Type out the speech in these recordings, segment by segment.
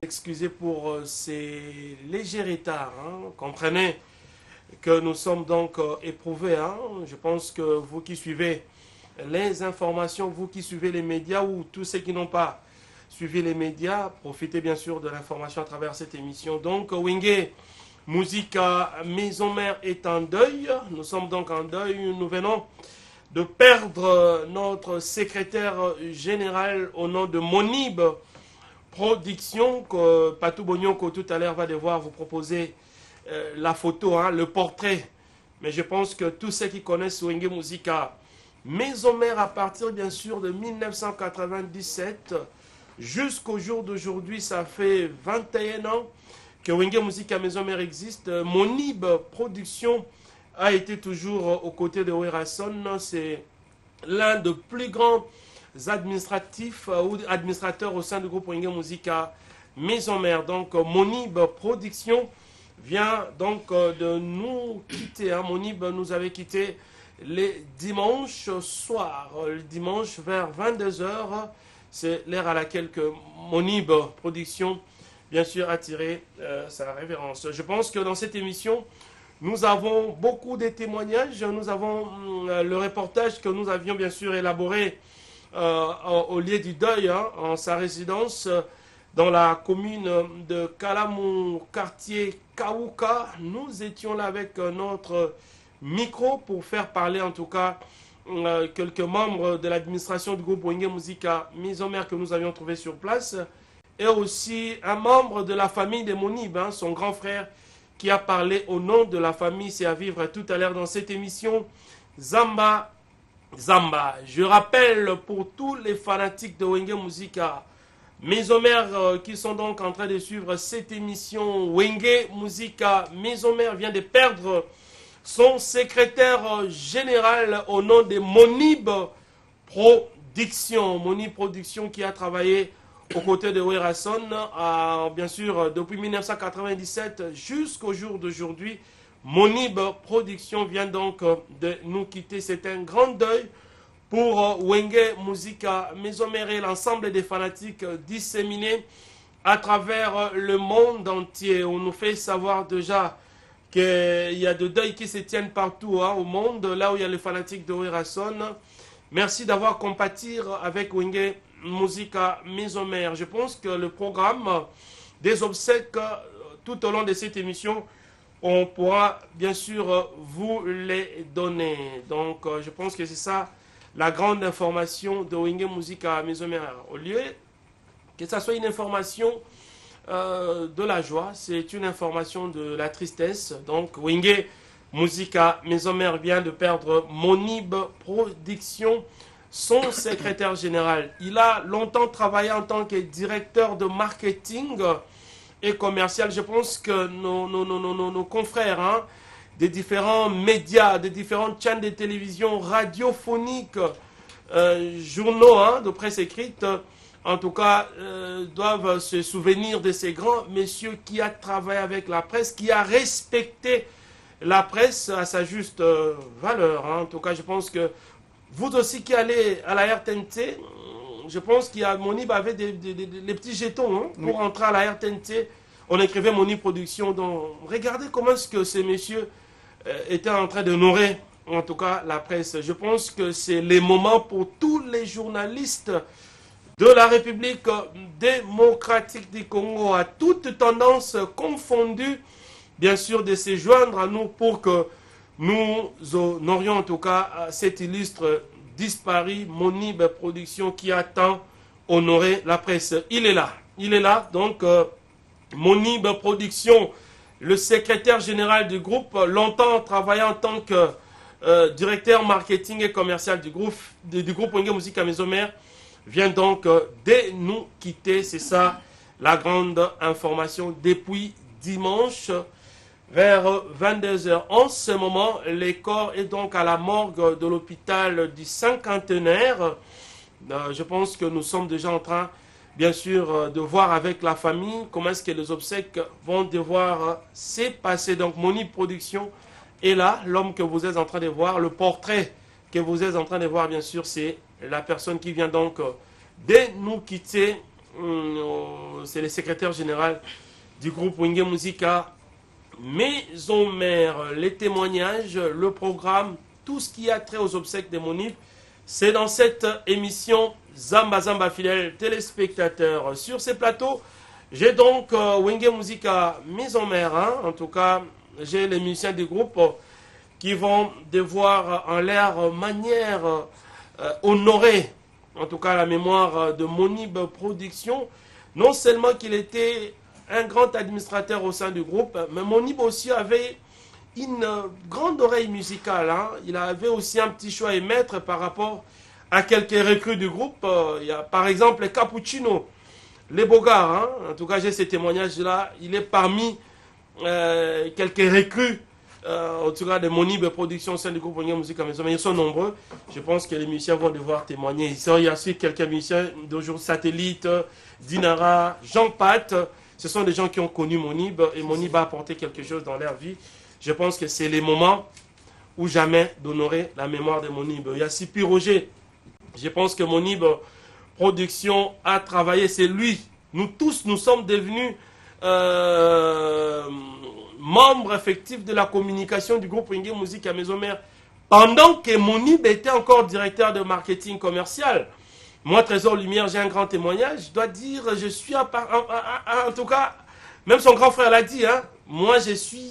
Excusez pour ces légers retards. Comprenez que nous sommes donc éprouvés. Je pense que vous qui suivez les informations, vous qui suivez les médias ou tous ceux qui n'ont pas suivi les médias, profitez bien sûr de l'information à travers cette émission. Donc, Wingé, Musica Maison Mère est en deuil. Nous sommes donc en deuil. Nous venons de perdre notre secrétaire général au nom de Monib Production, que Patou Bonyoko tout à l'heure va devoir vous proposer la photo, le portrait. Mais je pense que tous ceux qui connaissent Wenge Musica Maison Mère à partir bien sûr de 1997 jusqu'au jour d'aujourd'hui, ça fait 21 ans que Wenge Musica Maison Mère existe. Monib Production a été toujours aux côtés de Werason. C'est l'un des plus grands administratifs ou administrateurs au sein du groupe Wenge Musica Maison Mère. Donc Monib Production vient donc de nous quitter. Monib nous avait quitté les dimanches soirs, le dimanche vers 22 heures. C'est l'heure à laquelle que Monib Production, bien sûr, a tiré sa révérence. Je pense que dans cette émission, nous avons beaucoup de témoignages. Nous avons le reportage que nous avions bien sûr élaboré au lieu du deuil, en sa résidence dans la commune de Kalamou, quartier Kaouka. Nous étions là avec notre micro pour faire parler en tout cas quelques membres de l'administration du groupe Wenge Musica Maison Mère que nous avions trouvé sur place, et aussi un membre de la famille de Monib, son grand frère, qui a parlé au nom de la famille. C'est à vivre tout à l'heure dans cette émission. Zamba. Je rappelle pour tous les fanatiques de Wenge Musica Maison Mère qui sont donc en train de suivre cette émission, Wenge Musica Maison Mère vient de perdre son secrétaire général au nom de Monib Production. Monib Production qui a travaillé aux côtés de Werason, bien sûr, depuis 1997 jusqu'au jour d'aujourd'hui. Monib Production vient donc de nous quitter. C'est un grand deuil pour Wenge Musica Maison Mère et l'ensemble des fanatiques disséminés à travers le monde entier. On nous fait savoir déjà qu'il y a des deuils qui se tiennent partout au monde, là où il y a les fanatiques de Werason. Merci d'avoir compati avec Wenge Musica Maison Mère. Je pense que le programme des obsèques tout au long de cette émission, on pourra bien sûr vous les donner. Donc je pense que c'est ça la grande information de Wenge Musica Maison Mère. Au lieu que ça soit une information de la joie, c'est une information de la tristesse. Donc Wenge Musica Maison Mère vient de perdre Monib Production, son secrétaire général. Il a longtemps travaillé en tant que directeur de marketing et commercial. Je pense que nos confrères des différents médias, des différentes chaînes de télévision, radiophoniques, journaux de presse écrite, en tout cas, doivent se souvenir de ces grands messieurs qui a travaillé avec la presse, qui a respecté la presse à sa juste valeur. En tout cas, je pense que vous aussi qui allez à la RTNT, je pense qu'il y a Monib avait les petits jetons pour entrer à la RTNT. On écrivait Monib Production. Donc, regardez comment est-ce que ces messieurs étaient en train d'honorer, en tout cas, la presse. Je pense que c'est les moments pour tous les journalistes de la République démocratique du Congo, à toute tendance confondue, bien sûr, de se joindre à nous pour que nous honorions en tout cas cet illustre disparu, Monib Production, qui a tant honoré la presse. Il est là. Donc Monib Production, le secrétaire général du groupe, longtemps travaillé en tant que directeur marketing et commercial du groupe Wenge Musica Maison Mère, vient donc de nous quitter. C'est ça la grande information depuis dimanche vers 22 heures. En ce moment, le corps est donc à la morgue de l'hôpital du Cinquantenaire. Je pense que nous sommes déjà en train, bien sûr, de voir avec la famille comment est-ce que les obsèques vont devoir se passer. Donc, Monib Production est là. L'homme que vous êtes en train de voir, le portrait que vous êtes en train de voir, bien sûr, c'est la personne qui vient donc de nous quitter c'est le secrétaire général du groupe Wenge Musica Maison Mère. Les témoignages, le programme, tout ce qui a trait aux obsèques de Monib, c'est dans cette émission Zamba Zamba fidèles téléspectateurs. Sur ces plateaux, j'ai donc Wenge Musica Maison Mère. En tout cas, j'ai les musiciens du groupe qui vont devoir en leur manière honorer en tout cas la mémoire de Monib Production. Non seulement qu'il était un grand administrateur au sein du groupe, mais Monib aussi avait une grande oreille musicale. Il avait aussi un petit choix à émettre par rapport à quelques recrues du groupe. Il y a par exemple les Cappuccino, les Bogards. En tout cas, j'ai ces témoignages-là. Il est parmi quelques recrues, en tout cas de Monib Production au sein du groupe Wenge Musica Maison. Mais ils sont nombreux. Je pense que les musiciens vont devoir témoigner. Il y a aussi quelques musiciens d'aujourd'hui, Satellite, Dinara, Jean Pat. Ce sont des gens qui ont connu Monib et Monib a apporté quelque chose dans leur vie. Je pense que c'est les moments où jamais d'honorer la mémoire de Monib. Il y a Sipi Roger. Je pense que Monib Production a travaillé. C'est lui. Nous tous, nous sommes devenus membres effectifs de la communication du groupe Wenge Musica Maison Mère pendant que Monib était encore directeur de marketing commercial. Moi, Trésor Lumière, j'ai un grand témoignage. Je dois dire, je suis en tout cas, même son grand frère l'a dit, moi je suis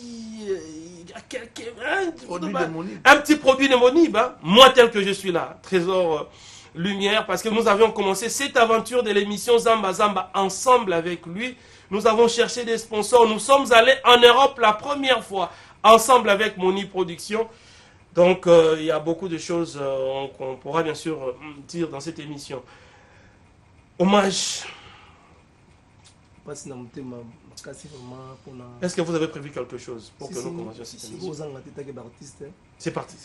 un petit produit de Monib, moi tel que je suis là, Trésor Lumière, parce que nous avions commencé cette aventure de l'émission Zamba Zamba ensemble avec lui. Nous avons cherché des sponsors, nous sommes allés en Europe la première fois, ensemble avec Monib Production. Donc, il y a beaucoup de choses qu'on pourra bien sûr dire dans cette émission. Hommage. Est-ce que vous avez prévu quelque chose pour que nous commencions cette émission? C'est parti.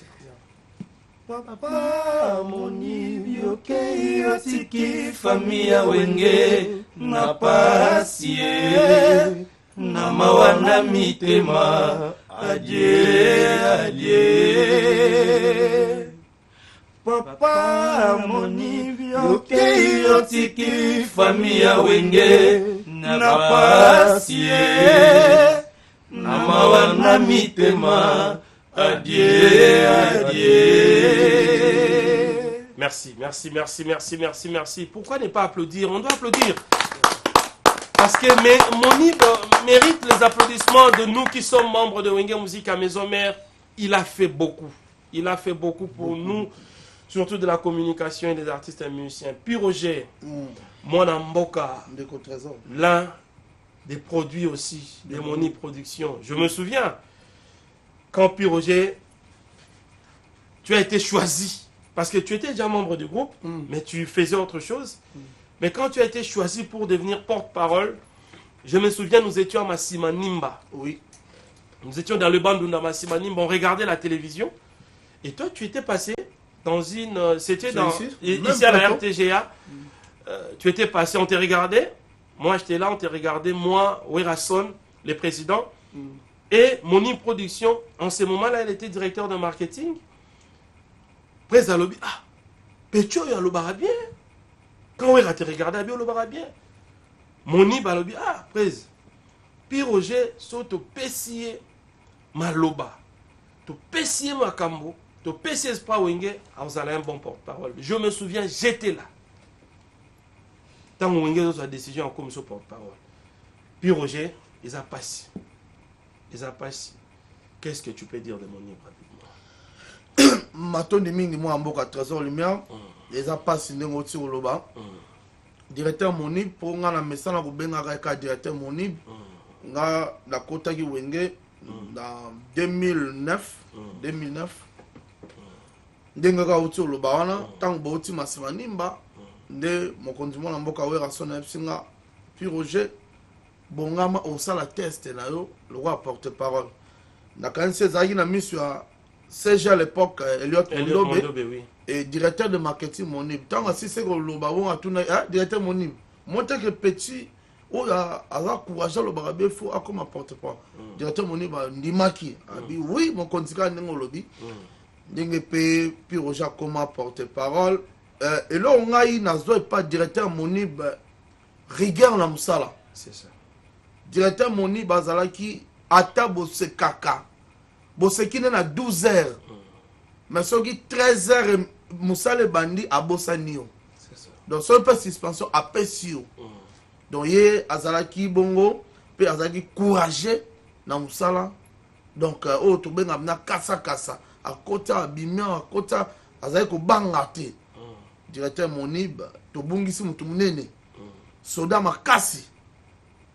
Papa Monib yoke yotiki famia wenge na pasie na mawana mitema adieu. Papa Monib yoke yotiki famia wenge na pasie na mawana mitema adieu, adieu. Merci. Pourquoi ne pas applaudir? On doit applaudir. Parce que Monib mérite les applaudissements de nous qui sommes membres de Wenge Musica Maison Mère. Il a fait beaucoup. Il a fait beaucoup pour nous, surtout de la communication et des artistes et musiciens. Puis Roger, Mwana Mboka, l'un des produits aussi de Monib Production. Je me souviens, quand Puis Roger, tu as été choisi, parce que tu étais déjà membre du groupe, mais tu faisais autre chose. Mais quand tu as été choisi pour devenir porte-parole, je me souviens, nous étions à Massima Nimba. Oui. Nous étions dans le Bandunda Massima Nimba, on regardait la télévision. Et toi, tu étais passé dans une... C'était ici à la RTGA. Tu étais passé, on t'a regardé. Moi, j'étais là, on t'a regardé. Moi, Werason, le président. Et Monib Production, en ce moment-là, elle était directeur de marketing. Près à l'objet, Pecho, il y a l'obara bien. Quand on a regardé, il y a l'obara bien. Monib a l'objet, près. Puis Roger, saute au pessier maloba. Au pessier makambo. Au pessier espoir wenge, vous avez un bon porte-parole. Je me souviens, j'étais là. Tant que wenge a décision en commission porte-parole. Puis Roger, ils ont passé. Qu'est-ce que tu peux dire de Monib rapidement? Matoni mingi moi mboka Trésor Lumière, ils ont passé n'engoti oloba. Directeur Monib pour nga na mesana ko benga ka directeur Monib. Nga la kota ki wenge dans 2009. Ndenga ka uti oloba wana tango bauti Massima Nimba nde mokonzi mwana mboka wera sona epsinga puis Roger bongama osala test na yo le roi porte-parole na kanise zaki na misu ya CG à l'époque Elliot Mondobe oui. Et directeur de marketing Monib tant si c'est que le baron a tourné directeur Monib montre que petit ou a courage le barabé faut a comme porte-parole directeur Monib ndimaki abi oui mon kontika ndingo lobi ndenge pe puis Roger comme porte-parole et là on a eu nazo pas directeur Monib rigueur na musala. C'est ça. Directeur Moni bazalaki ata bosekaka. Bosekine na 12 heures. Mais soki 13 heures musale bandi abosanio. C'est ça. Donc so pas suspension apesio. Donc ye azalaki bongo pe azalaki courageux na musala. Donc oh to benga na kasa kasa akota abimia akota azalaki ko banga te. Directeur Monib to bungisi mutu munene. Soda makasi.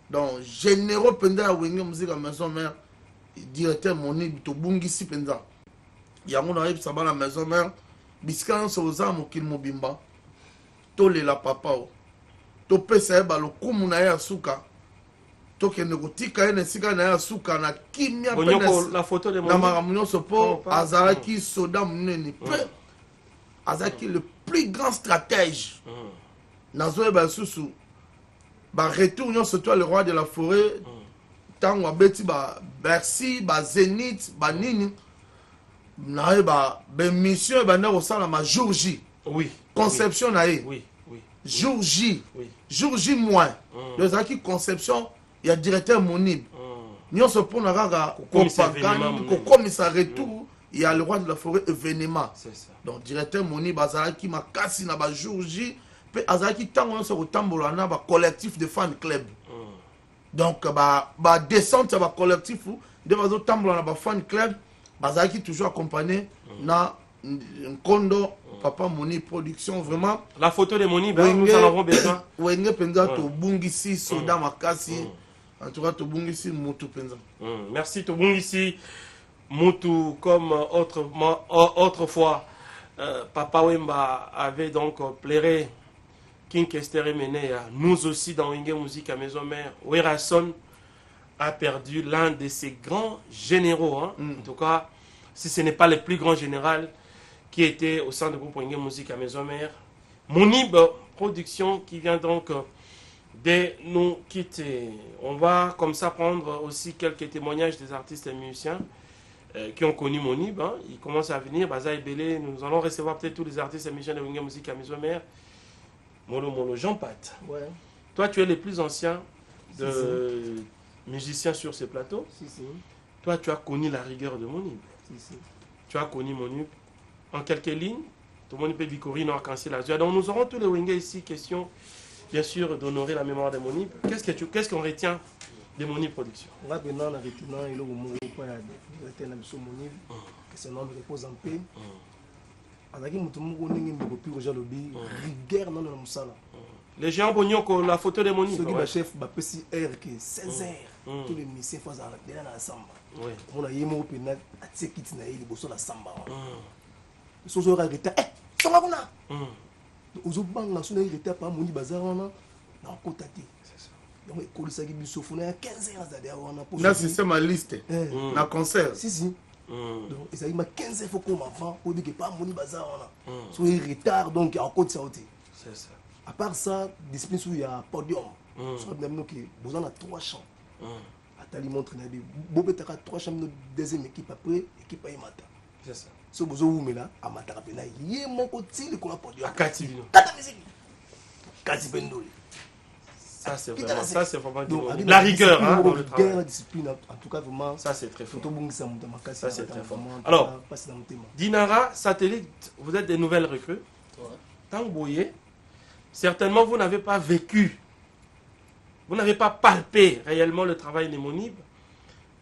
Donc généraux penda ya wenge musique à maison mère directeur Monib to bungisi penda. Yango na yebisa bana maison mère bisika so oza mokili mobimba. Tolela papa o. To pesa eba lokumu na ya suka. Tokende kotika ene sika na ya suka na kimia pena. La photo de Monib. Na maramunyo sopo azalaki soda munene pe. Azalaki le plus grand stratège. Nazoe ba susu ba retour nyo surtout le roi de la forêt. Tango abeti ba Bercy, ba Zénith, ba nini. Na ba mission ba na osala ma jour J. Oui. Conception na e. Oui, oui. Jour J. Oui. Jour J moins. Les aki conception il y a directeur Monib. Nyo se pour na gaga propagande ko commissaire retour. Il y a le roi de la forêt événement. C'est ça. Donc directeur Moni bazalaki makasi na ba jour J pe azalaki tango on se retambola na ba collectif de fan club. Donc ba descente ba collectif de bazo tambola na ba fan club bazalaki toujours accompagné na Nkondo papa Moni production vraiment la photo de Moni nous en avons besoin. Wenge penza to bungisi soda makasi en tout cas to bungisi mutu penza. Merci to bungisi Moutou, comme autrefois, Papa Wemba avait donc plairé King Kester Menea. Nous aussi, dans Wenge Musique à Maison Mère, Werason a perdu l'un de ses grands généraux. Hein. En tout cas, si ce n'est pas le plus grand général qui était au sein du groupe Wenge Musique à Maison Mère. Monib Production qui vient donc de nous quitter. On va comme ça prendre aussi quelques témoignages des artistes et musiciens qui ont connu Monib, hein. Ils commencent à venir, Baza et Belé, nous allons recevoir peut-être tous les artistes et musiciens de Wenge Musique à Maison Mère. Molo, Jean-Pat. Ouais. Toi, tu es le plus ancien de musiciens sur ce plateau. Si. Toi, tu as connu la rigueur de Monib. Si. Tu as connu Monib. En quelques lignes, tout le monde peut bicoriner en cancer la joie. Donc, nous aurons tous les Wenge ici, question, bien sûr, d'honorer la mémoire de Monib. Qu'est-ce qu'on retient de Monib Production? On va maintenant retenir le mot pour la Monib, que son nom repose en paix. Les gens Bonyoko, la photo de Monib. Ceux qui chef Bapesi R qui 16 heures. Tous les musiciens font la samba. On a yémo pena atsekit na ili boso la samba. So so rageta songa kuna. Ozo banga so na rageta pa Monib bazar wana na kotati. Donc école ça qui biso fona 15 heures d'ailleurs wana pour. Na système à liste. Na concert. Si. Donc ça il m'a 15 heures faut qu'on m'avant pour dire que pas Monib bazar wana. So il retard donc en côte ça. C'est ça. À part ça, discipline où il y a podium. Soit même que besoin de 3 chants. Atali montre na bi bobe taka 3 chants de deuxième équipe après équipe à Imata. C'est ça. So bozo où là Amata pena yé mon côté le ko podium. Akati bino. Kata musique. Kasi bendo. Ça c'est vraiment la rigueur hein dans le travail. La discipline en tout cas vraiment ça c'est très fort. Ça c'est très fort. Alors Dinara Satellite, vous êtes des nouvelles recrues. Tangoye. Certainement, vous n'avez pas vécu, vous n'avez pas palpé réellement le travail de Monib.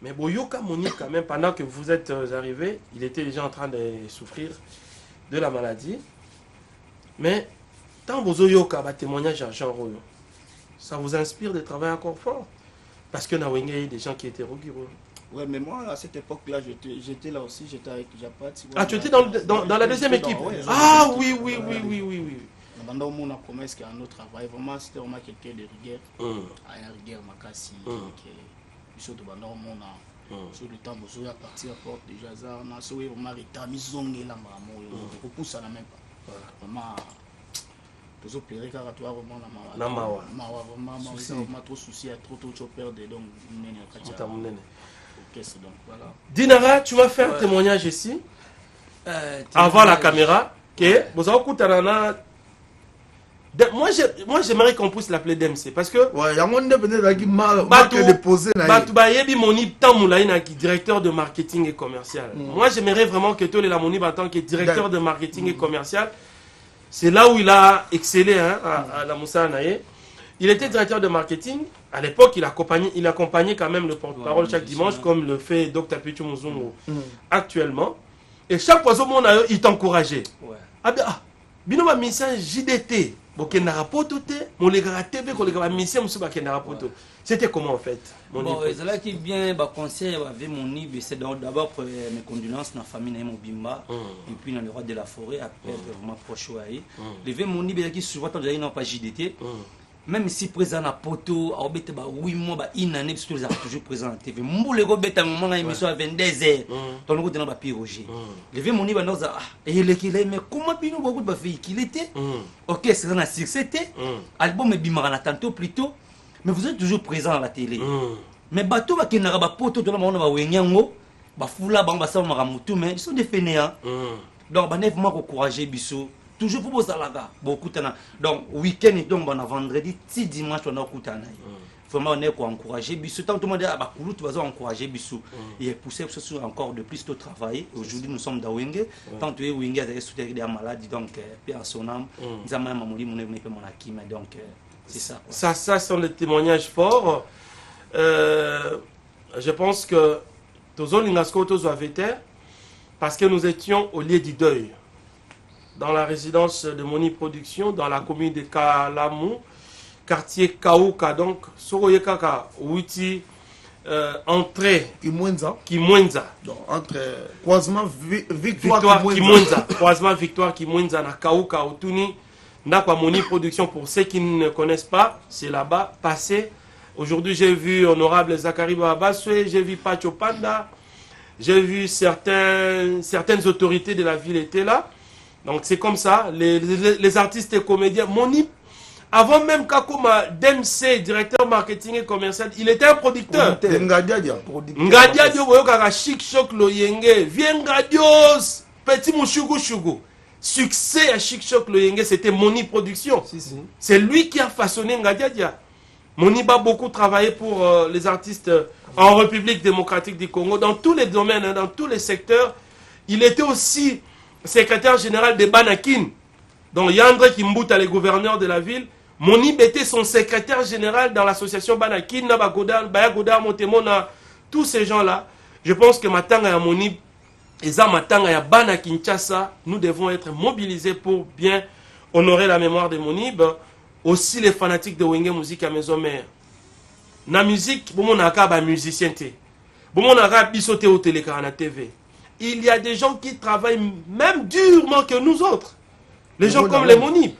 Mais Boyoka Monib, quand même, pendant que vous êtes arrivé, il était déjà en train de souffrir de la maladie. Mais, tant Bozoyoka, témoignage à Jean Royo, ça vous inspire de travailler encore fort. Parce que dans Wenge, il y a des gens qui étaient rigoureux. Ouais, mais moi, à cette époque-là, j'étais là aussi, j'étais avec Japat. Ah, tu étais dans la deuxième équipe? Ah, oui. Pendant mon promesse qu'il y a un autre travail, vraiment c'était vraiment quelqu'un de rigueur. À la rigueur, Makassi, sur le temps où je parti à Porte de Jazar, on a sauvé vraiment rétabli zongue là, on pousse à la même pas. Vraiment, tous opérés car toi vraiment la mawa. Vraiment trop souci, trop perdre donc donc voilà. Dinara, tu vas faire un témoignage ici, avant la caméra, que vous avez écouté Moi, j'aimerais qu'on puisse l'appeler DMC parce que. Ouais, il y a un monde qui marque déposé. Batubayebi Monib Tamoulaïna qui est directeur de marketing et commercial. Moi, j'aimerais vraiment que Tolé la Monib en tant que directeur de marketing et commercial, c'est là où il a excellé hein, à la Moussa Naye. Il était directeur de marketing. À l'époque, il accompagnait quand même le porte-parole chaque dimanche, comme le fait Dr. Pichu Muzungu actuellement. Et chaque fois, il t'encourageait. Ah bien, bino ma mission JDT, c'était comment en fait? Bon, c'est là qui vient, conseil avec mon IB, c'est d'abord mes condoléances dans la famille de Mobimba, et puis dans le roi de la forêt, après vraiment proche. Levé mon IB qui souvent quand j'ai pas JDT, même si présent à Poto, à 8 mois, une année, parce que les artistes toujours présents à la TV. Moule go bête à un moment, émission à 22h. Dans le côté, on va piroger. Levé mon IB, et il est mais comment puis-nous beaucoup de filles qu'il était? Ok, c'est dans la c'était album et Bimara tantôt plutôt. Mais vous êtes toujours présent à la télé. Mais bateau va qui n'a pas poto tout le monde va wenyango, ba fula ba ça maramutu mais ils sont des fainéants. Donc ba neuf mois encourager biso. Toujours pour ça là beaucoup tana. Donc week-end donc on a vendredi, si dimanche on a kutana. Vraiment on est pour encourager biso tant tout le monde a ba kulu tu vas encourager biso et pousser sur encore de plus de travail. Aujourd'hui nous sommes dans Wenge, tant tu es Wenge avec soutenir des maladies donc paix à son âme. Nzama mamuli mon mon aki mais donc c'est ça. Ça sont des témoignages forts. Je pense que Tozo Lingasco Tozo Aveter, parce que nous étions au lieu du deuil, dans la résidence de Moni Production, dans la commune de Kalamou, quartier Kaouka, donc Soroyekaka, Ouiti, entrée Kimwenza. Donc entre croisement Victoire Kimwenza, croisement Victoire Kimwenza, na Kaouka, Otuni. Nakwa Moni Production, pour ceux qui ne connaissent pas, c'est là-bas, passé. Aujourd'hui, j'ai vu Honorable Zachary Babaswe, j'ai vu Pacho Panda, j'ai vu certaines autorités de la ville étaient là. Donc c'est comme ça, les artistes et comédiens. Moni, avant même Kakoma DMC, directeur marketing et commercial, il était un producteur. Ngadia Dio, Boyokaka, Chic Choc Loyenge, Viens Ngadios, Petit Mouchougou Chougou. Succès à Chic Choc Loyenge, c'était Moni Production. C'est lui qui a façonné Ngadiadia. Moni a beaucoup travaillé pour les artistes en République démocratique du Congo, dans tous les domaines, hein, dans tous les secteurs. Il était aussi secrétaire général de Banakin. Donc Yandre Kimbuta, le gouverneur de la ville. Moni était son secrétaire général dans l'association Banakin, Bayagoda, Montemona, tous ces gens-là. Je pense que Matanga et Moni, et Zamatanga et Bana Kinshasa, nous devons être mobilisés pour bien honorer la mémoire de Monib. Aussi les fanatiques de Wenge Musique à Maison Mère. Na musique, bon on a musicien té. Bon on a bisoté au télécarana TV. Il y a des gens qui travaillent même durement que nous autres. Les gens comme les Monib.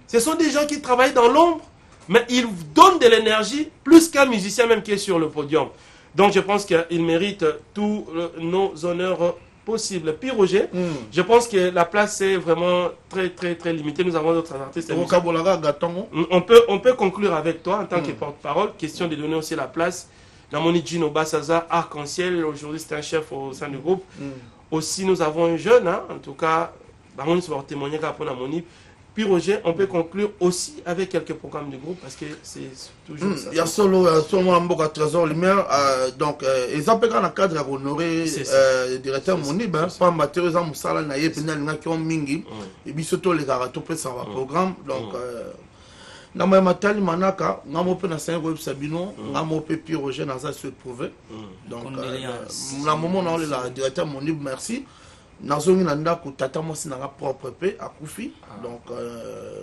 Ce sont des gens qui travaillent dans l'ombre, mais ils donnent de l'énergie plus qu'un musicien même qui est sur le podium. Donc je pense qu'il mérite tous nos honneurs possibles. Puis Roger, je pense que la place est vraiment très limitée. Nous avons d'autres artistes. On peut conclure avec toi en tant que porte-parole. Question de donner aussi la place. Namoni Gino Bassaza, Arc-en-Ciel, aujourd'hui c'est un chef au sein du groupe. Aussi nous avons un jeune, hein, en tout cas, Namoni se va témoigner pour Namoni. Puis Roger, on peut conclure aussi avec quelques programmes du groupe parce que c'est toujours ça. Il y a seulement un trésor lumière, donc ils ont dans le cadre d'honorer le directeur Monib, pas matériaux Moussala Naye, Pénal qui ont mingi, et puis surtout les garatopes sur le programme. Donc, dans ma matali manaka, ngamo pe na saint web Sabino, ngamo pe Puis Roger Naza se prouver. Donc, la moment où le directeur Monib, merci. Nazongi nanda ko tata mosi na propre pe akufi donc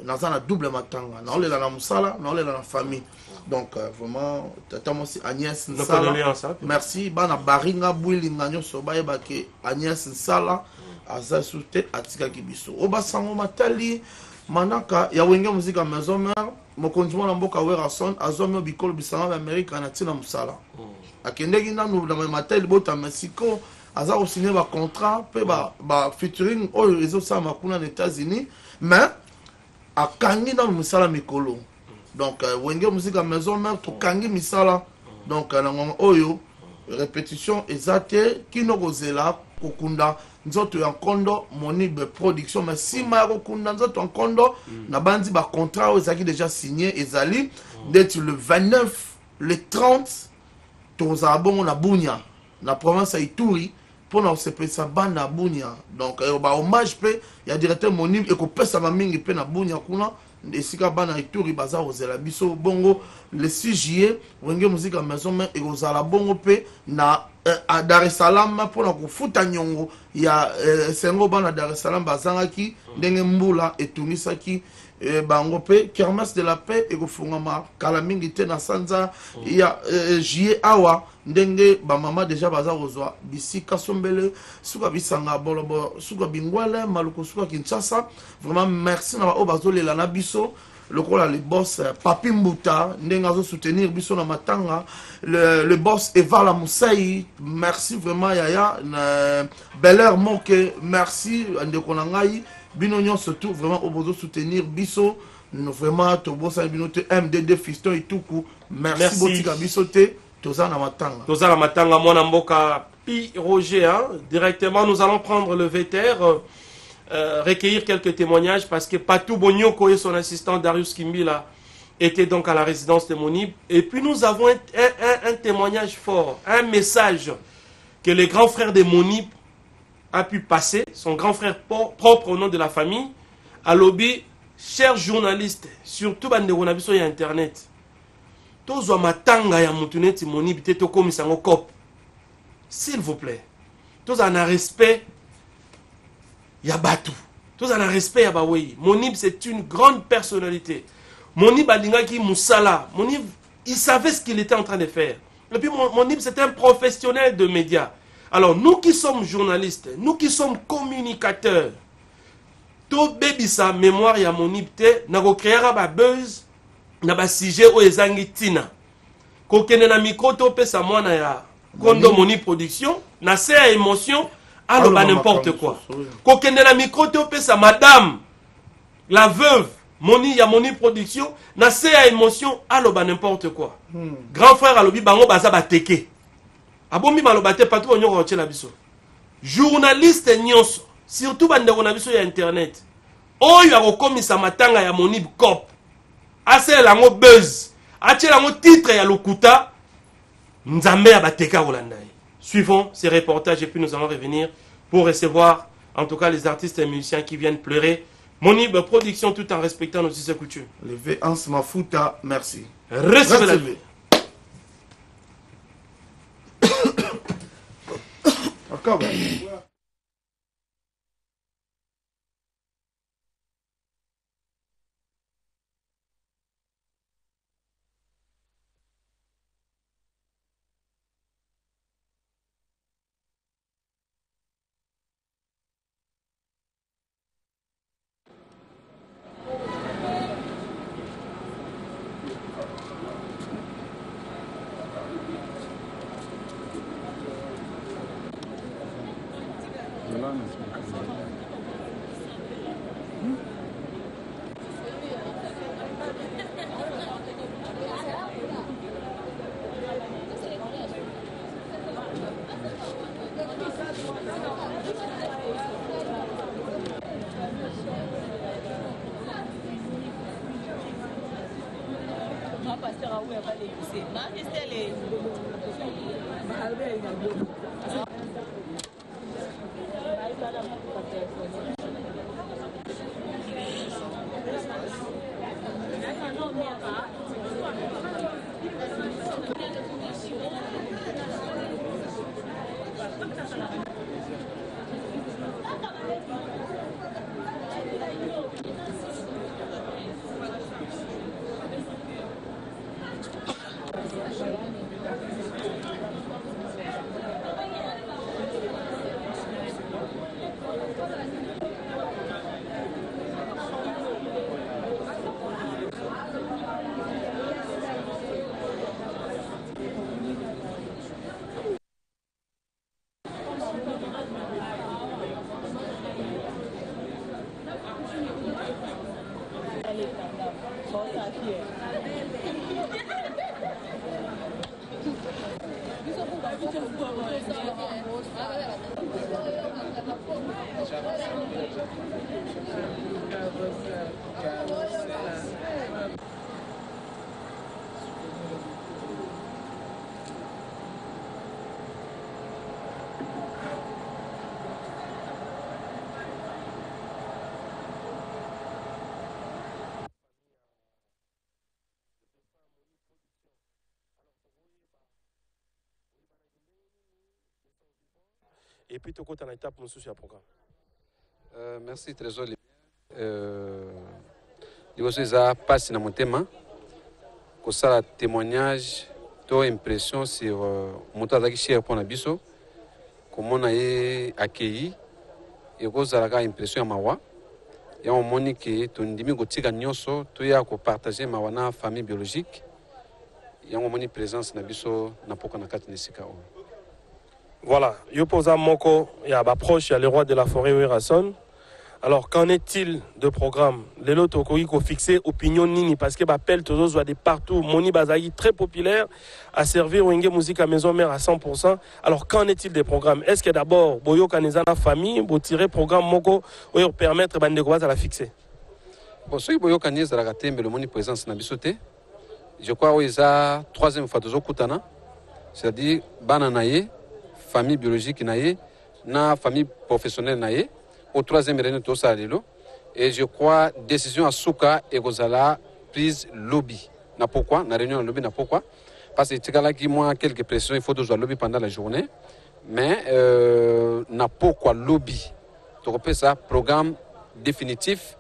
naza na double matanga na olela na musala na olela na famille donc vraiment tata mosi Agnès Nsala merci bana baringa bwilinga nyoso bayeba ke Agnès Nsala aza soute atika kibiso obasango matali manaka ya Wenge Musique à Maison Mère mokonzi mwana mboka Werason azomi bikolo bisanga Amerika na tina musala akendeki nanu na matali bota Mexico aza signé un contrat pe featuring oyo ezosala kuna na États-Unis mais akangi dans musala mikolo donc Wenge Musique à Maison Mère to kangi misala donc na oyo répétition ezate kino kozela kokunda nzoto ya nkondo Monibe production mais sima ya kokunda nzoto ya nkondo na bandi ba contrat ezaki déjà signé ezali dès le 29 le 30 tozala bongo na Bunia na province ya Ituri pour na sepesa banda Bunia donc ba hommage pe ya directeur Monibe ekopesa mingi pe na Bunia kuna esika bana Ituri baza ozela biso bongo le 6 juillet wenge musique à maison mais ekozala bongo pe na à Dar es Salaam pour na kufuta nyongo ya sengo bana Dar es Salaam bazangaki ndenge mbula etunisaki bango pe kermesse de la paix ekofungama kala mingi te na sanza ya juillet awa ndenge ba mama déjà baza kozwa bisika sombele suka bisanga bolobo suka bingwale maluko suka Kinshasa vraiment merci na ba obazolela na biso lokola le boss Papi Mbuta ndenge azo soutenir biso na matanga le boss Evala Moussaï merci vraiment yaya Belair Moke merci ndeko na ngai bino surtout vraiment obozo soutenir biso vraiment to bossa bino te MDD Fiston Ituku merci botika biso te tozana matanga mwana mboka Pi Roger hein? Directement nous allons prendre le VTR recueillir quelques témoignages parce que Patou Bonyoko et son assistant Darius Kimbila étaient donc à la résidence de Monib. Et puis nous avons un témoignage fort, un message que le grand frère de Monib a pu passer, son grand frère propre au nom de la famille, à lobby, chers journalistes, surtout bande Ronabiso et Internet. Tozo matanga ya mutuneti Monib te to komisango kop. S'il vous plaît, tozo un respect. Yabatou. Tous en respect à Baoui. Monib, c'est une grande personnalité. Monib Alingaki Moussala. Monib, il savait ce qu'il était en train de faire. Et puis Monib, c'est un professionnel de médias. Alors, nous qui sommes journalistes, nous qui sommes communicateurs, tout baby sa mémoire ya Monib te, nako créera ba buzz, na ba sujet o ezangi tina. Ko kene na micro to pe sa mwana ya Kondo Monib production, na se ya émotion. Alors, n'importe quoi. Kokende la micro te pesa madame, la veuve, Moni ya Moni production, na se ya émotion, alors n'importe quoi. Grand frère alobi bango baza bateke. Abomi malobate patou onyo roche la biso. Journaliste nyonso, surtout bande na biso ya internet. Oyo akokomisa matanga ya Moni cop. Ase lango buzz. Ache lango titre ya lokuta. Nzambe ya bateka Rolandai. Suivons ces reportages et puis nous allons revenir pour recevoir en tout cas les artistes et musiciens qui viennent pleurer. Monib production tout en respectant nos us et coutumes. Levé Hans Mafuta, merci. Recevez la vie. Et puis, tu as une étape sur le programme. Merci, Trésor. Je passe dans mon thème. Que ça, le témoignage, ton impression sur mon travail cher pour Nabiso, comment on a accueilli, et que ça a impression à Mawa. Et on m'a dit que tu as dit que tu as partagé ma famille biologique. Et on m'a dit présence Nabiso n'a pas qu'on a quatre nesika. Voilà, Yopoza Moko, il y a approche, il y a les rois de la forêt Werason. Alors, qu'en est-il de programme? Les lots ont fixé opinion nini parce que appelle tous les de partout. Moni Bazaï très populaire à servir Wenge Musique à maison mère à 100%. Alors, qu'en est-il des programmes? Est-ce que d'abord, Boyo Kanezana famille, vous tirez programme Moko pour permettre à la fixer? Bon, ce qui Boyo Kanezana raté, mais le Moni présence n'a bisoté. Je crois qu'il y a troisième fois de Zokutana, c'est-à-dire Bananaye, famille biologique naye, na famille professionnelle naye. Au troisième réunion tout ça et je crois décision à Souka et Gozala prise lobby. Na pourquoi? Na réunion lobby na pourquoi? Parce que tu as moi quelques pressions, il faut toujours lobby pendant la journée, mais na pourquoi lobby? Tu repères ça programme définitif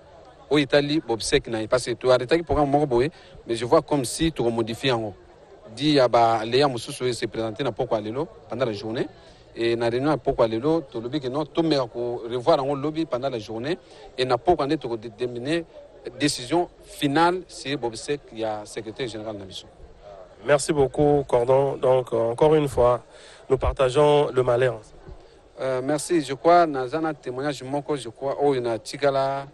au Italie Bobsek naye parce que tu as arrêté le programme Moroboé, mais je vois comme si tu remodifies en haut. Dit aba Léa Moussou se présenter na pourquoi lelo pendant la journée. Et na réunion pourquoi le lot to lobby que non tout mais revoir en lobby pendant la journée et n'a pas qu'on est déterminer décision finale si Bobsek il y a secrétaire général Nabiso. Merci beaucoup Cordon. Donc encore une fois nous partageons le malheur. Merci, je crois nazana témoignage moko je crois oh il y a tikala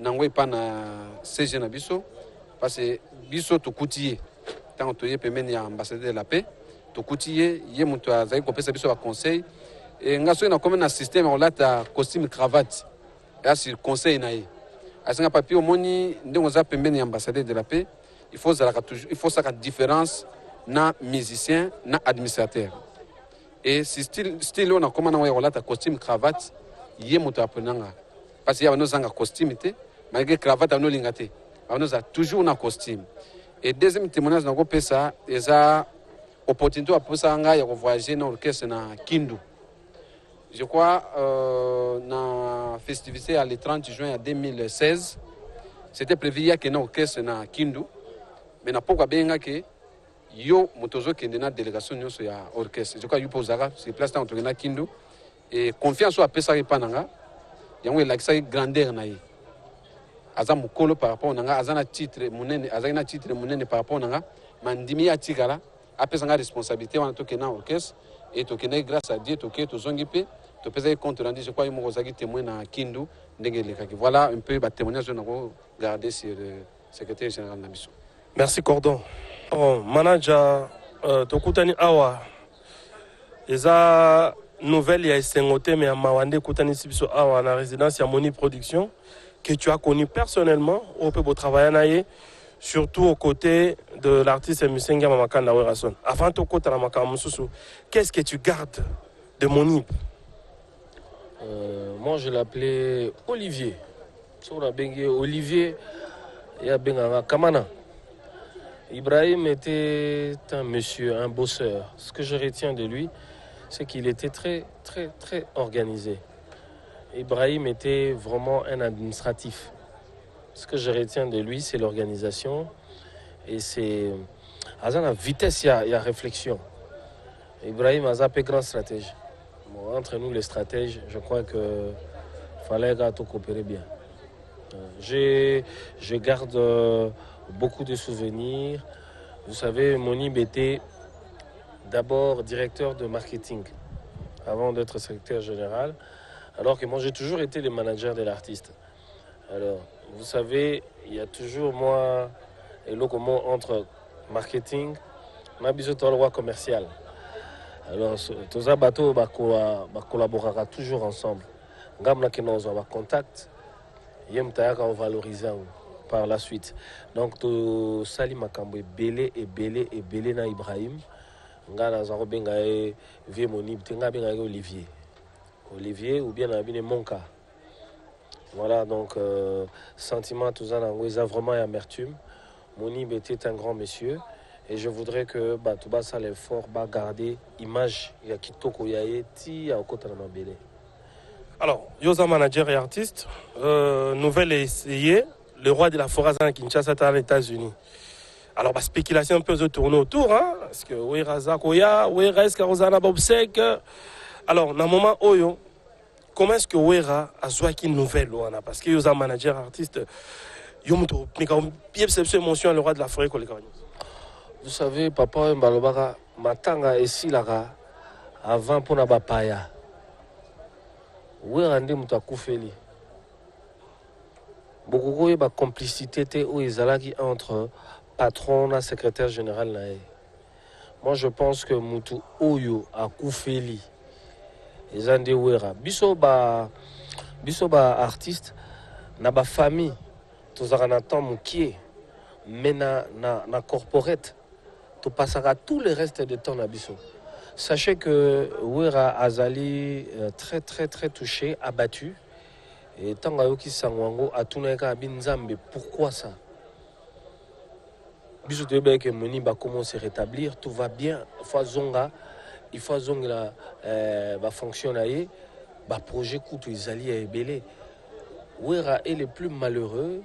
nangwe pa na CG Nabiso parce que biso to koutier tant to yé pemeni ambassadeur de la paix Tokoutiye, yé mutu azayi kopesa biso ba conseil et ngaso na comme un système olata costume cravate et sur conseil na ye asinga papier omoni ndenge za pembeni ambassadeur de la paix il faut ça la différence na musicien na administrateur et si style on a comment na olata costume cravate yé mutu apenanga parce que ya banozanga costume te malgré cravate ano lingate banoza toujours na costume et deuxième témoignage na kopesa eza opportunité à pousser un gars à voyager dans l'orchestre na Kindu. Je crois na festivité à le 30 juin 2016, c'était prévu qu'il y ait un orchestre na Kindu, mais na pourquoi bien que yo motozo qui est na délégation sur l'orchestre. Je crois que yo posera sur place dans na Kindu et confiance à pesa ripananga, yango elakisa grandeur na ye. Aza mukolo par rapport nanga azana titre munene, azana titre munene par rapport nanga, mandimi atikala. Après sa responsabilité, on a tout dans l'orchestre et tout grâce à Dieu, tout zongipe, tout peut être compte rendu. Je crois que moi aussi témoin na Kindu, voilà un peu le témoignage que nous garder sur le secrétaire général Nabiso. Merci Cordon. Manager Tokutani Awa, eza nouvelle ya Sengote mais à Mawande Kutani Sibiso Awa na résidence ya Moni Production que tu as connu personnellement au peu travailler naie. Surtout aux côtés de l'artiste Musenga Mamakanda Werason. Avant ton côté, qu'est-ce que tu gardes de Monib? Moi, je l'appelais Olivier. Sur la bengue Olivier, il y a Benganga Kamana. Ibrahim était un monsieur, un bosseur. Ce que je retiens de lui, c'est qu'il était très, très, très organisé. Ibrahim était vraiment un administratif. Ce que je retiens de lui, c'est l'organisation et c'est la vitesse, il y a réflexion. Ibrahim a un grand stratège. Bon, entre nous, les stratèges, je crois qu'il fallait tout coopérer bien. Je garde beaucoup de souvenirs. Vous savez, Monib était d'abord directeur de marketing avant d'être secrétaire général, alors que moi, j'ai toujours été le manager de l'artiste. Alors, vous savez, il y a toujours moi et le comment entre marketing, ma bisoto loi commercial. Alors, tous les bateaux collaborera toujours ensemble. Gamna qui nous a contact, yem tayaka on valorisant par la suite. Donc, tout Sali Makambo belé na Ibrahim. Ngana zaro benga e vie monib tenga benga Olivier ou bien abine Monka. Voilà, donc sentiment tout ça a vraiment amertume. Monib était un grand monsieur et je voudrais que tout ça l'effort garder image ya kitoko yae ti à kota na mabele. Alors, Yosa manager et artiste, nouvelle essayée, le roi de la forêt à Kinshasa aux États-Unis. Alors, la spéculation un peu de tourner autour, hein, parce que oui, Razak, Oya, oui, Reska, Rosana, Bobsek. Alors, dans le moment où, comment est-ce que Ouera a joué une nouvelle, parce que Yosa manager artiste, Yomuto, mais quand cette émotion, le roi de la forêt, vous savez, papa, Mbalobara, Matanga et Silara, avant pour Nabapaya. Ouera, Ndemouta Koufeli. Beaucoup de complicité entre patron et secrétaire général. Moi, je pense que Moutou Oyo a Koufeli. Les Andé Ouera. Bisoba artiste, na ba famille, tous en temps moukié, mais na corporate, tu passeras tout le reste de temps na biso. Sachez que Ouera Azali très touché, abattu. Et tant que Sangwango a tourné avec Binzambe, pourquoi ça? Bisous de bec et Moni va commencer à rétablir, tout va bien. Il faut zonga va fonctionner, va projet couteau Isali est belé. Ouera est le plus malheureux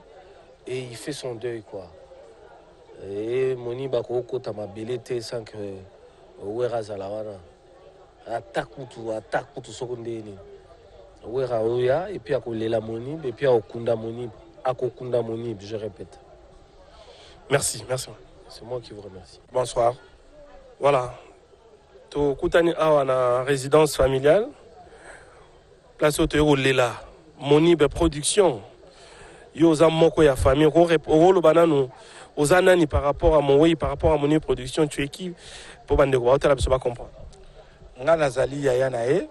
et il fait son deuil quoi. Et Moni va kota ma belé sans que Ouera zalawana. Attaque couteau secondaire. Ouera Oya et puis à Kolela Monib et puis à Okunda Monib. À Kokunda Monib, je répète. Merci. C'est moi qui vous remercie. Bonsoir. Voilà. To Koutani Awana résidence familiale. Place au Théo Lela. Monib production. Yoza Moko ya famille. Rolo Banano. Ozanani par rapport à mon oui, par rapport à Monib production. Tu es qui pour Bandego? Vous ne pas comprendre. Nga Nazali Yayanae.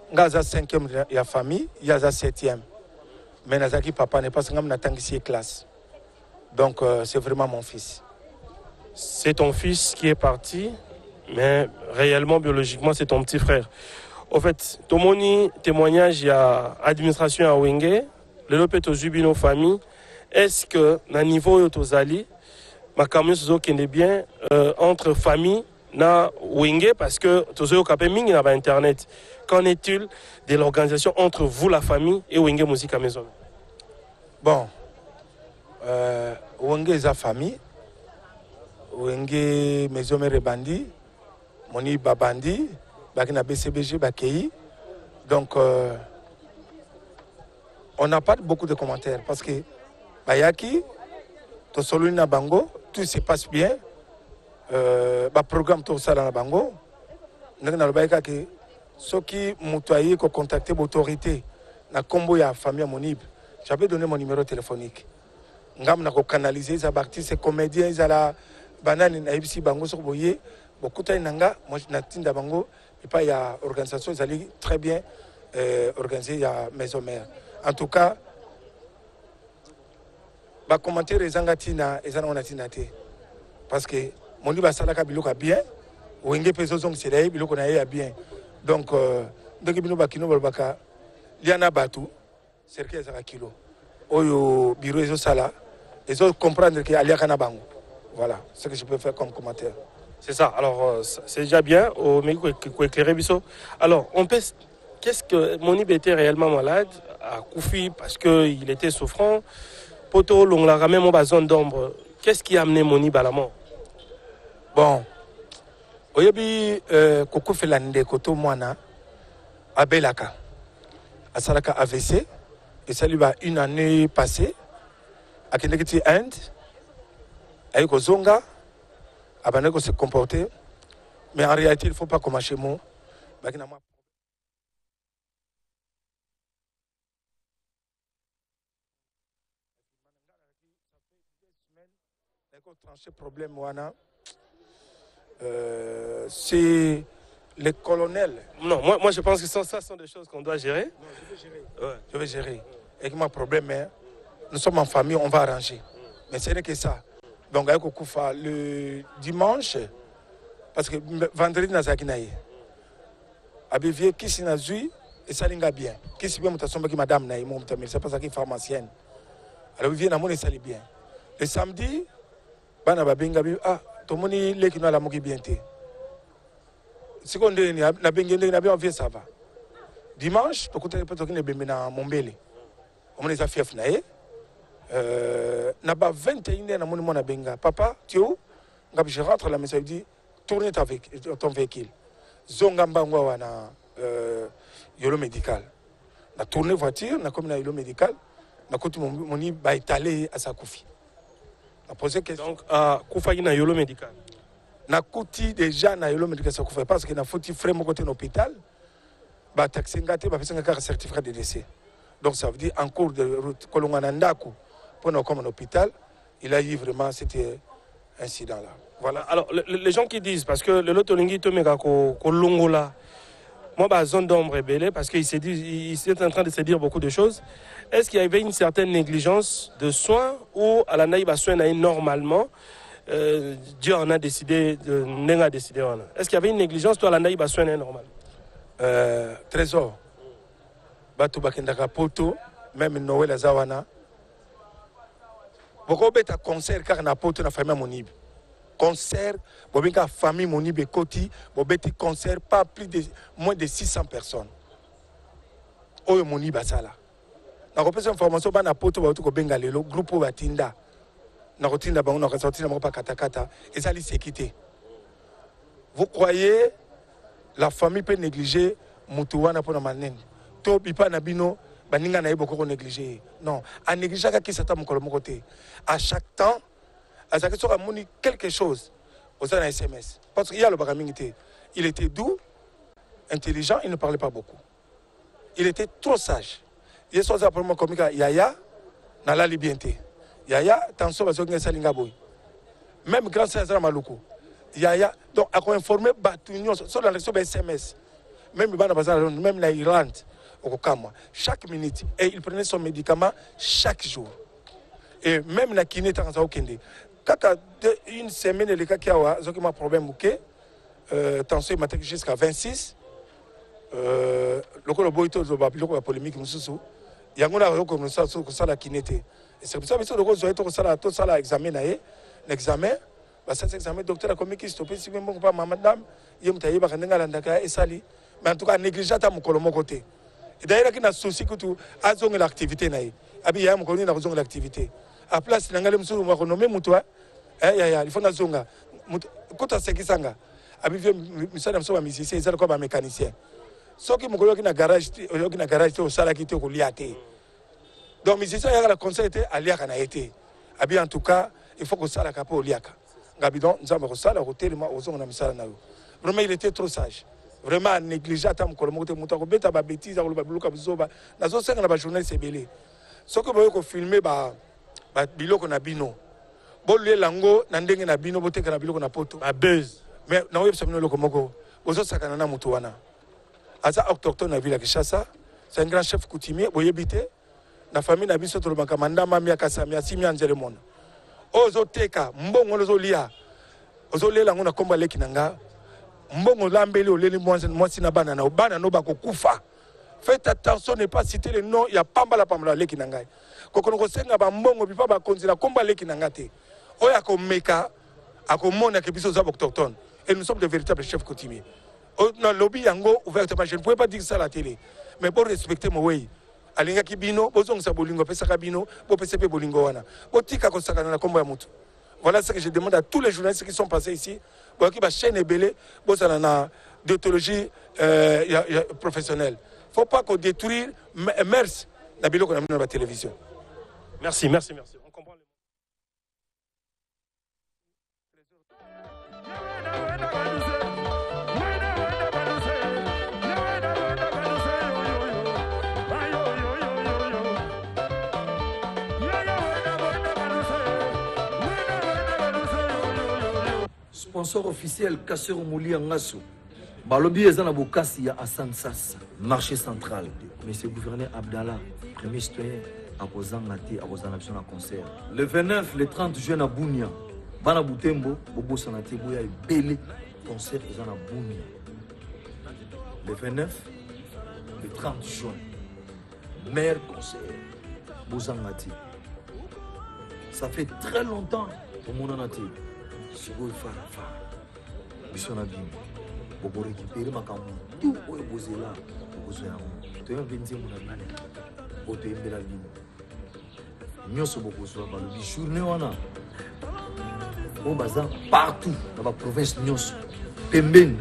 Nga za 5e ya famille, ya za 7e. Mais Nazaki papa n'est pas ce que classe. Donc c'est vraiment mon fils. C'est ton fils qui est parti, mais réellement, biologiquement, c'est ton petit frère. En fait, ton témoignage, il y a administration à Wenge, le lopé to Jubino famille. Est-ce que, à niveau de Tozali, ma camion se bien entre famille na Wenge, parce que Tozo Kapé Ming n'a pas internet. Qu'en est-il de l'organisation entre vous, la famille, et Wenge Musique à Maison? Bon, Wenge est la famille. Wenge Maison Rebandi, Moni Babandi, Bakina BCBG, Bakei. Donc, on n'a pas beaucoup de commentaires parce que Bayaki, Tosoluna Bango, tout se passe bien. Programme tout ça dans la Bango. Nous avons dit ceux qui m'ont contacté l'autorité, na combo ya famille Monib, j'avais donné mon numéro téléphonique. Ngam na ko canaliser les artistes, les comédiens, les banane na ibisi bango sur boye, beaucoup de nanga, moi na tinda bango, et pas il y a organisation, ils allaient très bien organisé, il y a maison mère. En tout cas, bah commenter les angatina et zanatina parce que mon livre salaka biloka bien, ou enge peso zong c'est biloko na ya bien. Donc donc bino bakino balbaka liana batu cercle za kilo. Oyo bureau ezo sala, ils ont comprendre que aliaka na bango. Voilà ce que je peux faire comme commentaire. C'est ça. Alors c'est déjà bien au éclairer biso. Alors on peut qu'est-ce que Monib était réellement malade à Koufi parce qu'il était souffrant. Poto l'on l'a ramené mon zone d'ombre. Qu'est-ce qui a amené Monib à la mort? Bon, oyebi Koko Felande Koto Mwana à Belaka, à Salaka AVC, et ça lui va une année passée à Kenekiti Inde, avec Ozonga, à Baneko se comporter, mais en réalité il ne faut pas commencer mon. Trancher problème wana c'est les colonels. Non, moi je pense que ça sont des choses qu'on doit gérer. Non, je vais gérer. Ouais. Je vais gérer. Et que mon problème est, nous sommes en famille, on va arranger. Mais ce n'est que ça. Donc, le dimanche, parce que vendredi, nous avons Abivier, qui s'y n'a vu, et ça l'inga bien. Qui s'y bien, madame, c'est pas ça qui est pharmacienne. Alors, Abivier, n'a pas sali bien. Le samedi, bana babenga ah, tout le monde est qui n'a la moki bien. Si on est na benga na bien ça va. Dimanche, to côté peut na bembe na Mombele. On les a fief na na ba 21h na mona benga. Papa, tu es où? Je rentre à la maison, il dit tournez ton véhicule. Zongamba ngwa na yolo médical. Na tourner voiture, na comme na yolo médical, na côté mon ba étalé à sa koufi. Na posé question. Donc koufa na yolo médical. Na kouti déjà na yolo médical sa koufa parce que na foti frère mon côté l'hôpital. Ba taxi ngate ba pesa un certificat de décès. Donc ça veut dire en cours de route kolonga ndako pour nous comme un hôpital, il a eu vraiment cet incident là. Voilà. Alors les gens qui disent parce que le lotolingi to mega ko longola. Moi ba zone d'ombre rebelle parce qu'il s'est dit il est en train de se dire beaucoup de choses. Est-ce qu'il y avait une certaine négligence de soins ou à la naïba soin normalement Dieu en a décidé n'a décidé Est-ce qu'il y avait une négligence toi à la naïba soin normal? Trésor. Bato bakendaka poto même Noël azawana. Beaucoup bêta concert car na poto na famille Monib. Concert, bobinga famille Monib et Koti, bobeti concert pas plus de moins de 600 personnes. Oyo Monib asala. Na kopesa information ba na poto ba ko benga lelo groupe batinda. Na kotinda ba na kotinda mo pa katakata et ça li sécurité. Vous croyez la famille peut négliger mutuwana pour na manene. To bipa na bino baninga na beaucoup négligé. Non, à négliger qui s'attend mon côté. À chaque temps, à chaque fois qu'on quelque chose aux SMS. Parce qu'il y a le bagamingité. Il était doux, intelligent, il ne parlait pas beaucoup. Il était trop sage. Il est pour moi comme Yaya, n'a la liberté. Yaya, attention, parce que c'est un boy. Même grand César Maloukou. Yaya, donc à informer Batunion sur la réseau SMS. Même même la Irlande. Chaque minute. Et il prenait son médicament chaque jour. Et même la kiné dans sa okende. Quand une semaine, les cas qui ont un problème, tension matin jusqu'à 26, le boito de la polémique, il y a un kiné. Et c'est pour ça que nous avons examen. L'examen, cet examen, le docteur a commis qui stoppé, si même pas madame, il y a un sali. Mais en tout cas, négligent à mon côté. D'ailleurs, il y a un souci que tu as l'activité. Il y a un l'activité. À place, il y a un souci il faut nazonga. Quand tu sais qui sanga, un musicien, il y a un mécanicien. Ce qui est garage, au salaki, au liaté. Donc, musicien, il y a un conseil à liaka na été. En tout cas, il faut que ça la capo au liaka. Gabidon, nous avons ça, la hôtel, aux hommes, vraiment, il était trop sage. Vraiment négligé à tam kolomote muta ko beta ba bêtise ko ba buluka bizoba na zo senga na ba journaliste ebele soko boyo ko filmer ba biloko na bino bolue lango na ndenge na bino boteka na biloko na poto ba buzz mais na web samino loko moko bozo sakana na mutu wana asa autochtone na ville Kinshasa c'est un grand chef coutumier boyebité na famille na biso to lobaka mandama miaka samia simia nzele mona ozo teka mbongo ozo lia ozo lela ngo na komba leki nanga mbongo lambeli oleli mwasi na bana na bana no bakokufa. Faites attention ne pas citer le nom, il y a pamba la leki na ngai. Kokono ko senga ba mbongo bipa ba konzila komba leki na ngate. Oya ko meka akomona ke biso za autochtone. Et nous sommes de véritables chefs coutumiers. Dans le lobby yango ouvertement, je ne pouvais pas dire ça à la télé. Mais pour respecter mon way. Alinga kibino, bozong sa bolingo pesa kabino, bo pesepe bolingo wana. Botika ko sakana na komba ya mutu. Voilà ce que je demande à tous les journalistes qui sont passés ici. Qui va chaîne belé, la déontologie professionnelle. Il ne faut pas qu'on détruise MERS dans la télévision. Merci. On comprend Sponsor officiel Kassero Mouli Angasso. Balobi ezana bokasi ya Asansas, marché central. Monsieur gouverneur Abdallah, premier citoyen à Kozangati, à Kozanaption à concert. Le 29, le 30 juin à Bounia. Bana Boutembo, Bobo Sanati, Bouya et Belé, concert à Bounia. Le 29, le 30 juin, meilleur concert, Bozangati. Ça fait très longtemps que mon anati, si vous faites la mission à Bim, pour récupérer ma campagne, tout est posé là, pour vous faire un peu de mon ami, pour te aimer la vie. Nous sommes beaucoup sur la journée, on a. Au bazar, partout dans la province, nous sommes Pembeni.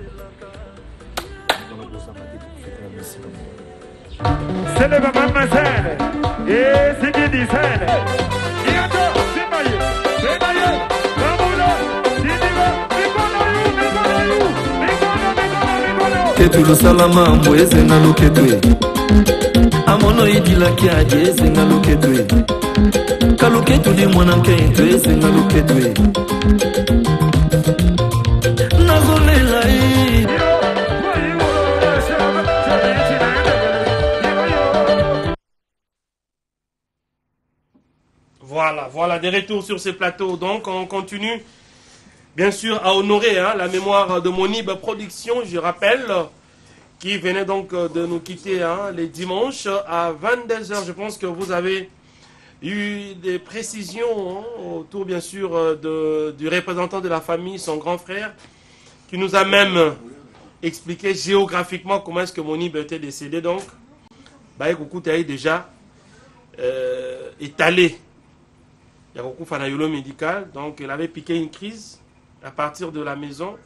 C'est le maman Mazelle et c'est qui dit Zelle. Bientôt, c'est maillot, Ketu salama mweze na loketwe Amono idilaki aje zenga loketwe Kaloketu di mwanamke intwe zenga loketwe Nazolela Voilà, des retours sur ces plateaux. Donc, on continue, bien sûr, à honorer la mémoire de Monib Production, je rappelle, qui venait donc de nous quitter les dimanches à 22h. Je pense que vous avez eu des précisions autour, bien sûr, du représentant de la famille, son grand frère, qui nous a même expliqué géographiquement comment est-ce que Monib était décédé. Donc, Baïkoukou Taï déjà étalé. Il y a beaucoup de médical, donc elle avait piqué une crise à partir de la maison,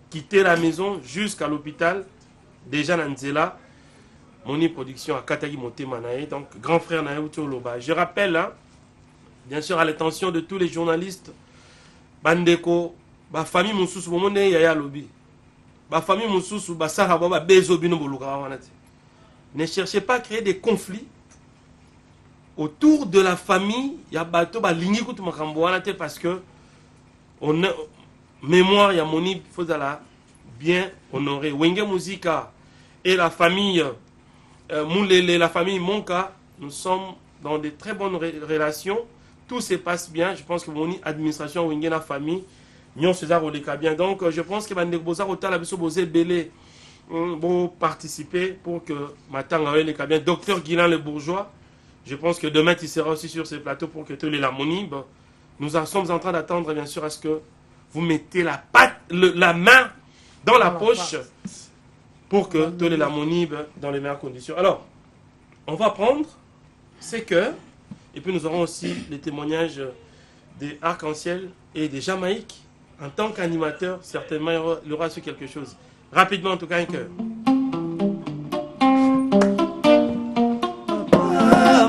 quitté la maison jusqu'à l'hôpital, déjà Nanzela, Moni Production à Katagi Moté Manae, donc grand frère Nae Loba. Je rappelle, bien sûr, à l'attention de tous les journalistes, Bandeko, ma famille Moussous, mon Yaya Lobi, ma famille Moussous, Basara Bezo Bino Boluga. Ne cherchez pas à créer des conflits. Autour de la famille, il y a bateau ligné parce que on a mémoire, il y a Monib, il faut bien honorer. Wenge Musica et la famille Moulele, la famille Monka, nous sommes dans de très bonnes relations. Tout se passe bien. Je pense que mon administration Wenge la famille, Nyon César Oleka bien. Donc je pense que Bandek Bozar Otal a besoin Belé pour participer pour que Matanga Oleka bien. Docteur Guilain le Bourgeois. Je pense que demain, tu seras aussi sur ce plateau pour que tous les Lamonib. Nous sommes en train d'attendre, bien sûr, à ce que vous mettez la main dans la poche pour que tous les Lamonib dans les meilleures conditions. Alors, on va prendre c'est que, et puis nous aurons aussi les témoignages des Arc-en-Ciel et des Jamaïques. En tant qu'animateur, certainement, il y aura su quelque chose. Rapidement, en tout cas, un cœur.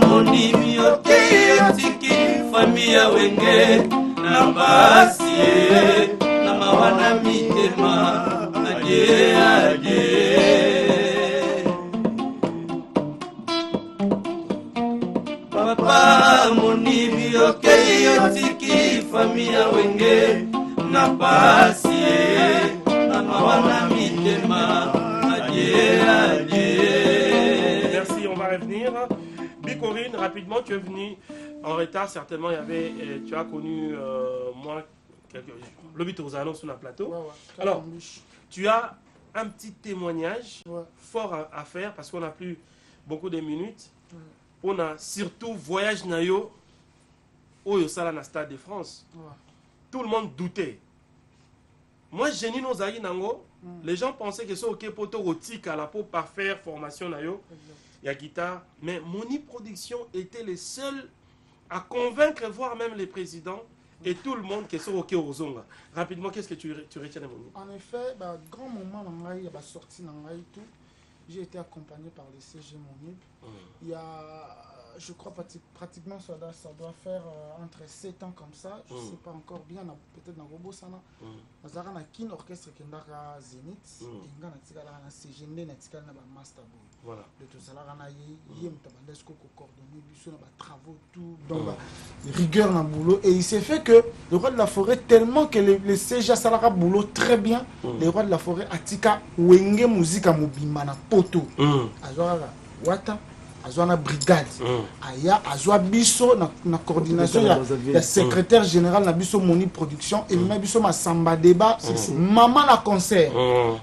Monimi okei otiki famia wenge na basie na mawana mitema adie adie Papa monimi okei otiki famia wenge na basie na mawana mitema adie adie. Merci, on va revenir. Bicorine, rapidement, tu es venu en retard, certainement, tu as connu, moi, Lobby Torzano sur le plateau. Ouais. Alors, tu as un petit témoignage fort à faire, parce qu'on n'a plus beaucoup de minutes. On a surtout voyage Nayo, au Yosala na Stade de France. Tout le monde doutait. Moi, j'ai dit nos aïe Nango, les gens pensaient que c'est OK pour te rotique à la peau par faire formation Nayo. Il y a guitare, mais Moni Production était les seuls à convaincre, voire même les présidents et tout le monde qui sont OK aux Zonga. Rapidement, qu'est-ce que tu retiens de Moni? En effet, grand moment dans la sortie dans tout, j'ai été accompagné par les CG Monib. Il y a Je crois pratiquement ça doit faire entre 7 ans comme ça. Je ne sais pas encore bien, peut-être dans Robo Sana. Nous avons un orchestre qui est à Zénith. Et nous avons un CGN, un Master Boy. Voilà. De tout ça, nous avons coordonné des travaux, tout. Donc, rigueur dans le boulot. Et il s'est fait que le roi de la forêt, tellement que le CGA Salara boulot très bien, le roi de la forêt, Atika, Wenge musique à Mobimana, Poto. Azora, Wata. Azona brigade aya azwa biso na coordination ya secrétaire général na biso Moni production et na biso masamba débat maman la concert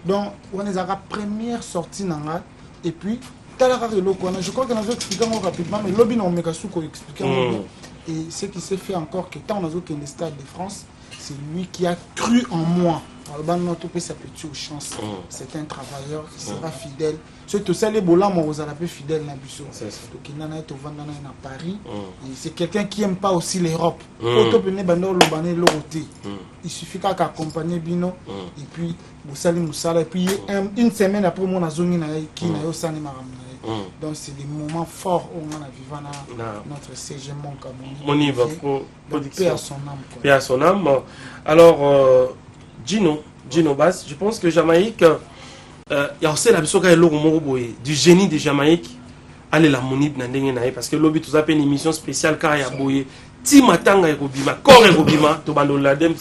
donc on est à la première sortie nanga et puis je crois que nous avons expliqué rapidement mais lobby on meka souko expliquer et ce qui s'est fait encore que tant on a que le Stade de France c'est lui qui a cru en moi. C'est un travailleur, il sera fidèle. Surtout ça, les bolams, on vous a appelé fidèle dans Bissau. Donc il y en a qui à Paris. C'est quelqu'un qui n'aime pas aussi l'Europe. Il suffit qu'à accompagner Bino. Et puis, et puis une semaine après, mon azoni qui n'a pas eu donc c'est des moments forts où on a vécu notre CG Moni va production. Paix à son âme. Alors, Gino Bass, je pense que Jamaïque, il y a aussi la mission du génie de Jamaïque. Allez la Moni parce que l'objet tout ça une émission spéciale car il y a boyé. Timatanga et Robima, Corps et Robima, Tobanola, Dem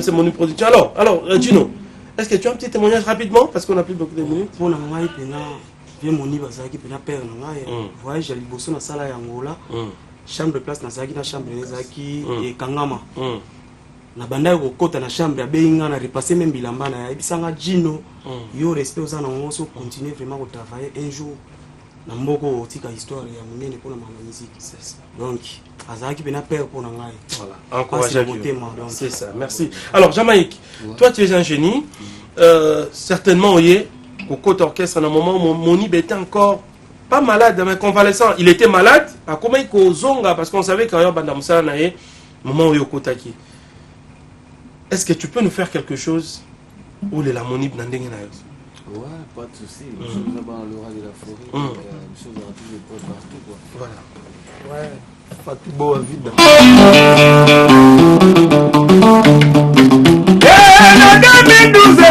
c'est Moni production. Alors, Gino, est-ce que tu as un petit témoignage rapidement parce qu'on a plus beaucoup de minutes. Pour la Moni, bien Moni bazaki pena père nanga voyage à liboso na sala ya Angola chambre de place na zaki na chambre zaki et Kangama na banda ko kota na chambre ya beinga na repasser même bilamba na bisanga Gino yo respect aux ana on continuer vraiment à travailler un jour na mboko tika histoire ya munene pour la musique donc azaki pena père pour nanga voilà encourager c'est ça merci alors Jamaïque toi tu es un génie certainement oyé au côté orchestre, à un moment où Moni était encore pas malade, mais convalescent. Il était malade, à comment il zonga parce qu'on savait qu'il y avait un moment où il était. Est-ce que tu peux nous faire quelque chose où les Moni n'andeng na ouais, pas de souci. Nous sommes là-bas dans l'aura de la forêt. Nous sommes dans tous les points partout. Quoi. Voilà. Ouais. Fatou Bo à vide. Na 2012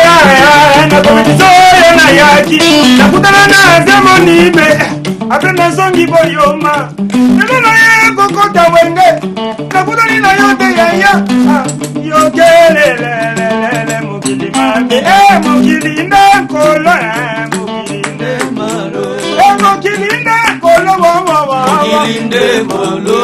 na komitiso na yaki nakutana na Moni be après nazongi boyoma neno ye kokota wenge nakutani na yote yaya yokelelelele mokili mame mokili ndekolo mokili ndemalo mokili ndekolo mokili ndemalo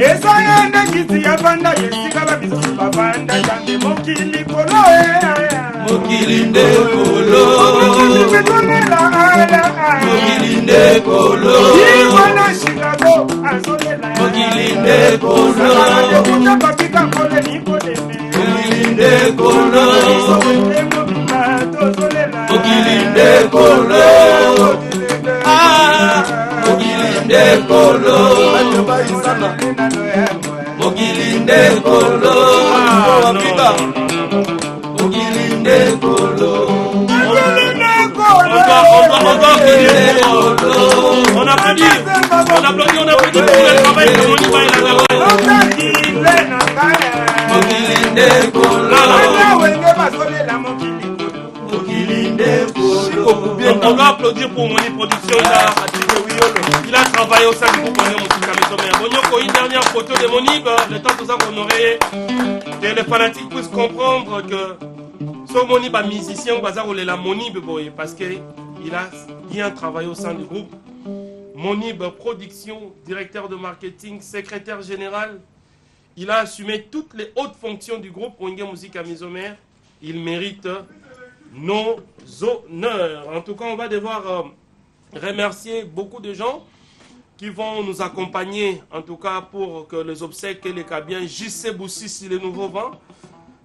Esaya ndekiti ya banda yesika babizo babanda jande mokili kolo mokili ndekolo mokili ndekolo Iwana Chicago azolela mokili ndekolo kuta papika kole ni kole mokili ndekolo mokili ndekolo Mokilinde kolo Mokilinde kolo Mokilinde kolo On applaudit pour le travail de Moni Mokilinde kolo on doit applaudir pour Moni Production. Il a travaillé au sein du groupe une dernière photo de Moni, le temps que ça qu'on aurait que les fanatiques puissent comprendre que ce Moni est musicien ou la Moni parce qu'il a bien travaillé au sein du groupe. Moni Production, directeur de marketing, secrétaire général. Il a assumé toutes les hautes fonctions du groupe Wenge Musique à Misomère. Il mérite nos honneurs. En tout cas, on va devoir remercier beaucoup de gens qui vont nous accompagner, en tout cas pour que les obsèques et les cabiens JC Boussis, les nouveaux vents.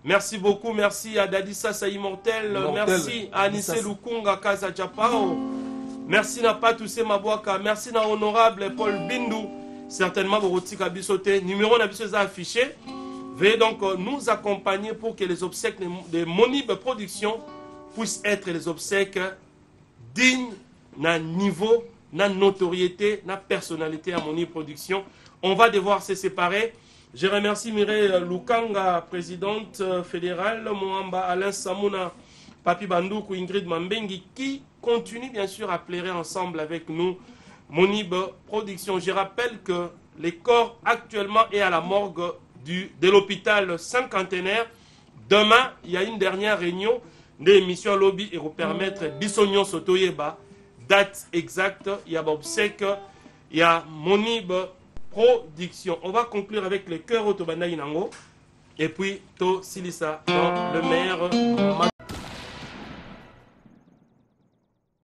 Merci beaucoup, merci à Dadi Sassa Immortel, merci à Anissé Lukunga Kaza Japao, merci à Patoussé Mabouaka, merci à Honorable Paul Bindou, certainement Borotika Bissoté, numéro d'affiché affiché. Veuillez donc nous accompagner pour que les obsèques de Moni Production puissent être les obsèques digne, na niveau, na notoriété, na personnalité à Moni Production. On va devoir se séparer. Je remercie Mireille Lukanga, présidente fédérale, Moamba Alain Samouna, Papi Bandoukou, Ingrid Mambengi, qui continue bien sûr à plairer ensemble avec nous Monib Production. Je rappelle que le corps actuellement est à la morgue de l'hôpital cinquantenaire. Demain, il y a une dernière réunion de l'émission Lobby et vous permettre Bissognon Sotoyeba, date exacte, il y a Bobsek, il y a Monib Production. On va conclure avec le cœur Otobanda Inango et puis To Silisa dans le maire.